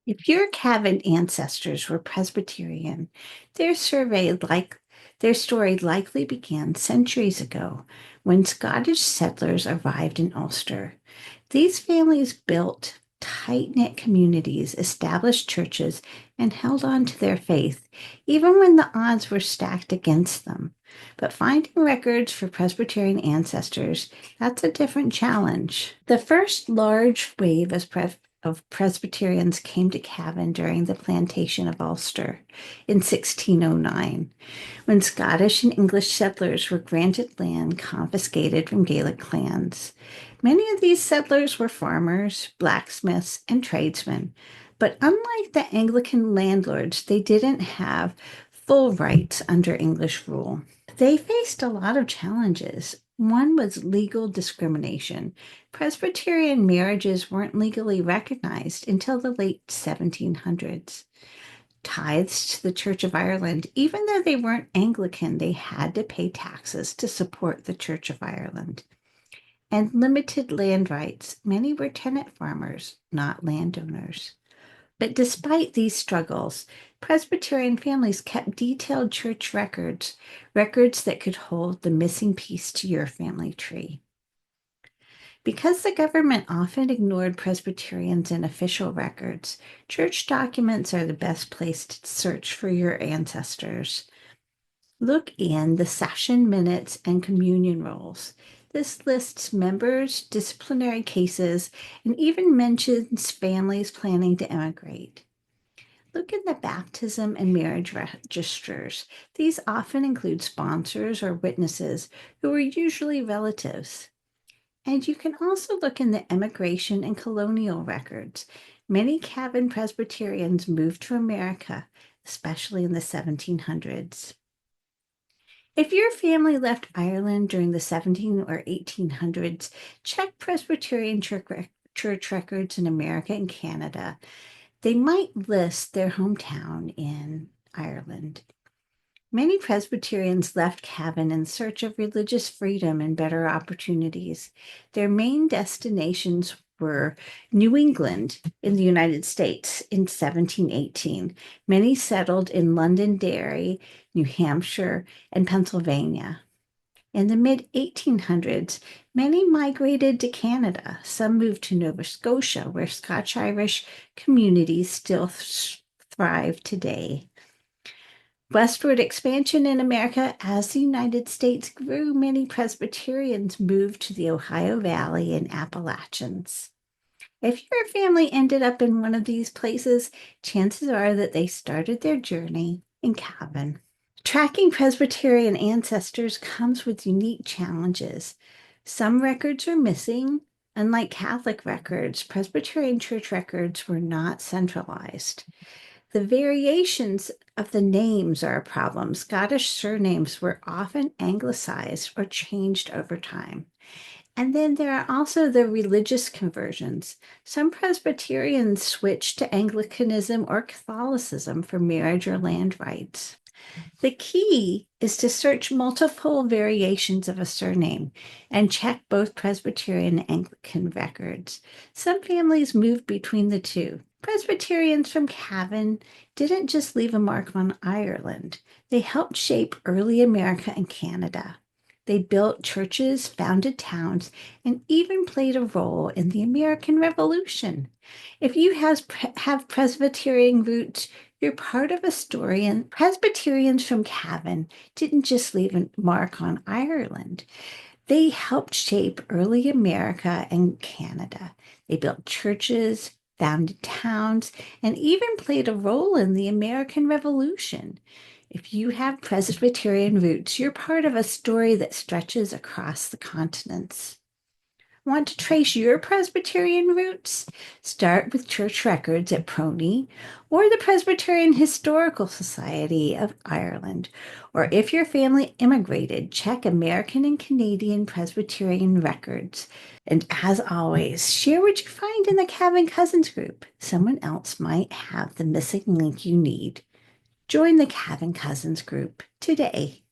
If your Cavan ancestors were Presbyterian, their their story likely began centuries ago when Scottish settlers arrived in Ulster. These families built tight-knit communities, established churches, and held on to their faith, even when the odds were stacked against them. But finding records for Presbyterian ancestors, that's a different challenge. The first large wave of Presbyterians came to Cavan during the plantation of Ulster in 1609, when Scottish and English settlers were granted land confiscated from Gaelic clans. Many of these settlers were farmers, blacksmiths, and tradesmen, but unlike the Anglican landlords, they didn't have full rights under English rule. They faced a lot of challenges. One was legal discrimination. Presbyterian marriages weren't legally recognized until the late 1700s. Tithes to the Church of Ireland, even though they weren't Anglican, they had to pay taxes to support the Church of Ireland. And limited land rights. Many were tenant farmers, not landowners. But despite these struggles, Presbyterian families kept detailed church records, records that could hold the missing piece to your family tree. Because the government often ignored Presbyterians in official records, church documents are the best place to search for your ancestors. Look in the session minutes and communion rolls. This lists members, disciplinary cases, and even mentions families planning to emigrate. Look in the baptism and marriage registers. These often include sponsors or witnesses who are usually relatives. And you can also look in the emigration and colonial records. Many Cavan Presbyterians moved to America, especially in the 1700s. If your family left Ireland during the 17 or 1800s, check Presbyterian church records in America and Canada. They might list their hometown in Ireland. Many Presbyterians left Cavan in search of religious freedom and better opportunities. Their main destinations were New England in the United States in 1718. Many settled in Londonderry, New Hampshire, and Pennsylvania. In the mid 1800s, many migrated to Canada. Some moved to Nova Scotia, where Scotch Irish communities still thrive today. Westward expansion in America. As the United States grew, many Presbyterians moved to the Ohio Valley and Appalachians. If your family ended up in one of these places, chances are that they started their journey in Cavan. Tracking Presbyterian ancestors comes with unique challenges. Some records are missing. Unlike Catholic records, Presbyterian church records were not centralized. The variations of the names are a problem. Scottish surnames were often anglicized or changed over time. And then there are also the religious conversions. Some Presbyterians switched to Anglicanism or Catholicism for marriage or land rights. The key is to search multiple variations of a surname and check both Presbyterian and Anglican records. Some families move between the two. Presbyterians from Cavan didn't just leave a mark on Ireland, they helped shape early America and Canada. They built churches, founded towns, and even played a role in the American Revolution. If you have Presbyterian roots, you're part of a story, and Presbyterians from Cavan didn't just leave a mark on Ireland. They helped shape early America and Canada. They built churches, founded towns, and even played a role in the American Revolution. If you have Presbyterian roots, you're part of a story that stretches across the continents. Want to trace your Presbyterian roots? Start with church records at Prony or the Presbyterian Historical Society of Ireland. Or if your family immigrated, check American and Canadian Presbyterian records. And as always, share what you find in the Cavan Cousins group. Someone else might have the missing link you need. Join the Cavan Cousins group today.